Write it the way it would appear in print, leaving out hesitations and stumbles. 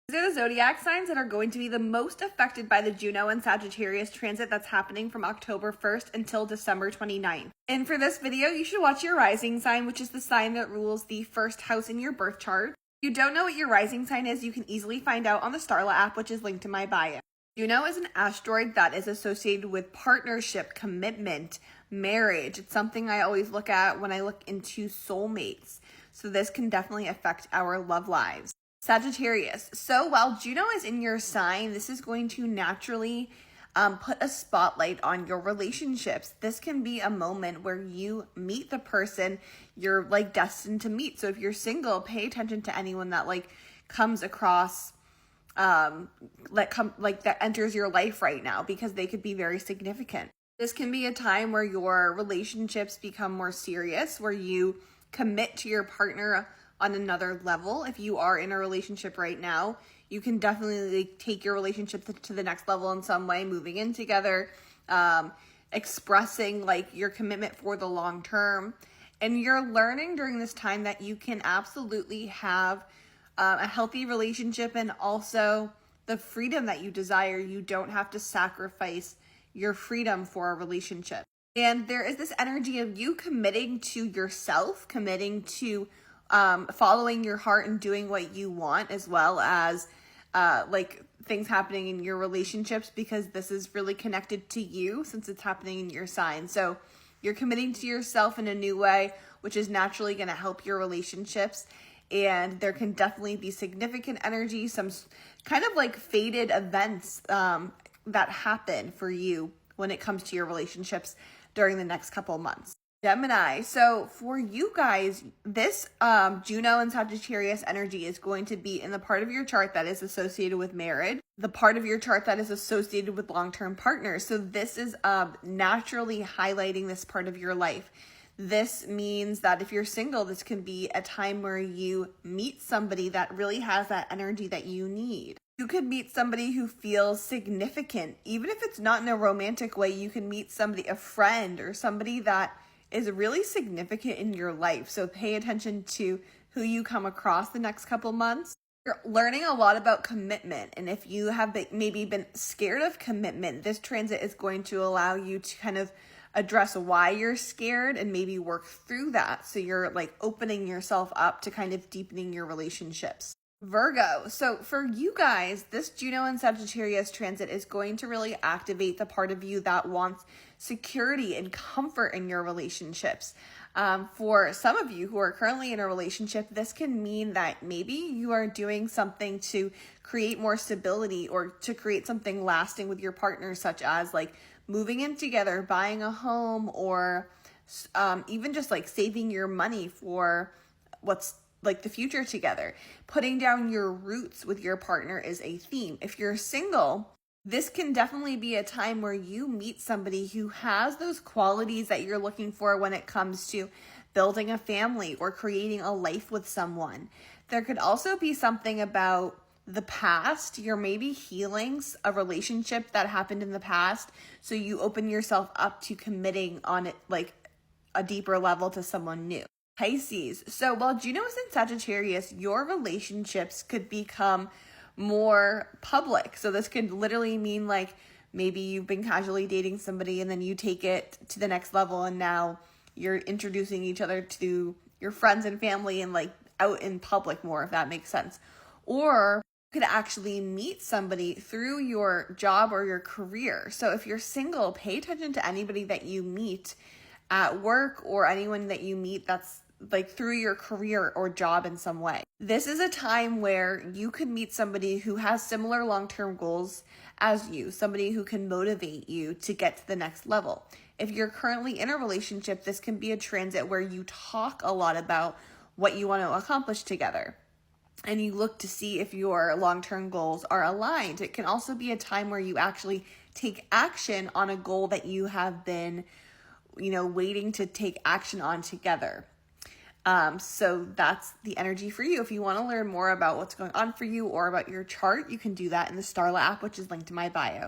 These are the zodiac signs that are going to be the most affected by the Juno and Sagittarius transit that's happening from October 1st until December 29th. And for this video, you should watch your rising sign, which is the sign that rules the first house in your birth chart. If you don't know what your rising sign is, you can easily find out on the 𝕽𝖎𝖈𝖍𝕼𝖚 app, which is linked to my bio. Juno is an asteroid that is associated with partnership, commitment, marriage. It's something I always look at when I look into soulmates. So this can definitely affect our love lives. Sagittarius. So while Juno is in your sign, this is going to naturally put a spotlight on your relationships. This can be a moment where you meet the person you're like destined to meet. So if you're single, pay attention to anyone that like comes across that enters your life right now, because they could be very significant. This can be a time where your relationships become more serious, where you commit to your partner on another level. If you are in a relationship right now, you can definitely take your relationship to the next level in some way, moving in together, expressing like your commitment for the long term. And you're learning during this time that you can absolutely have a healthy relationship and also the freedom that you desire. You don't have to sacrifice your freedom for a relationship. And there is this energy of you committing to yourself, committing to following your heart and doing what you want, as well as like things happening in your relationships, because this is really connected to you since it's happening in your sign. So you're committing to yourself in a new way, which is naturally going to help your relationships. And there can definitely be significant energy, some kind of like fated events that happen for you when it comes to your relationships during the next couple of months. Gemini. So for you guys, this Juno and Sagittarius energy is going to be in the part of your chart that is associated with marriage, the part of your chart that is associated with long-term partners. So this is naturally highlighting this part of your life. This means that if you're single, this can be a time where you meet somebody that really has that energy that you need. You could meet somebody who feels significant, even if it's not in a romantic way. You can meet somebody, a friend, or somebody that is really significant in your life. So pay attention to who you come across the next couple months. You're learning a lot about commitment. And if you have maybe been scared of commitment, this transit is going to allow you to kind of address why you're scared and maybe work through that. So you're like opening yourself up to kind of deepening your relationships. Virgo. So for you guys, this Juno and Sagittarius transit is going to really activate the part of you that wants security and comfort in your relationships. For some of you who are currently in a relationship, this can mean that maybe you are doing something to create more stability or to create something lasting with your partner, such as like moving in together, buying a home, or even just like saving your money for what's like the future together. Putting down your roots with your partner is a theme. If you're single, this can definitely be a time where you meet somebody who has those qualities that you're looking for when it comes to building a family or creating a life with someone. There could also be something about the past. You're maybe healing a relationship that happened in the past, so you open yourself up to committing on it like a deeper level to someone new. Pisces. So while Juno is in Sagittarius, your relationships could become more public. So this could literally mean like maybe you've been casually dating somebody and then you take it to the next level and now you're introducing each other to your friends and family and like out in public more, if that makes sense. Or you could actually meet somebody through your job or your career. So if you're single, pay attention to anybody that you meet at work or anyone that you meet that's like through your career or job in some way. This is a time where you could meet somebody who has similar long-term goals as you, somebody who can motivate you to get to the next level. If you're currently in a relationship, this can be a transit where you talk a lot about what you want to accomplish together, and you look to see if your long-term goals are aligned. It can also be a time where you actually take action on a goal that you have been, waiting to take action on together. So that's the energy for you. If you want to learn more about what's going on for you or about your chart, you can do that in the 𝕽𝖎𝖈𝖍𝕼𝖚 app, which is linked to my bio.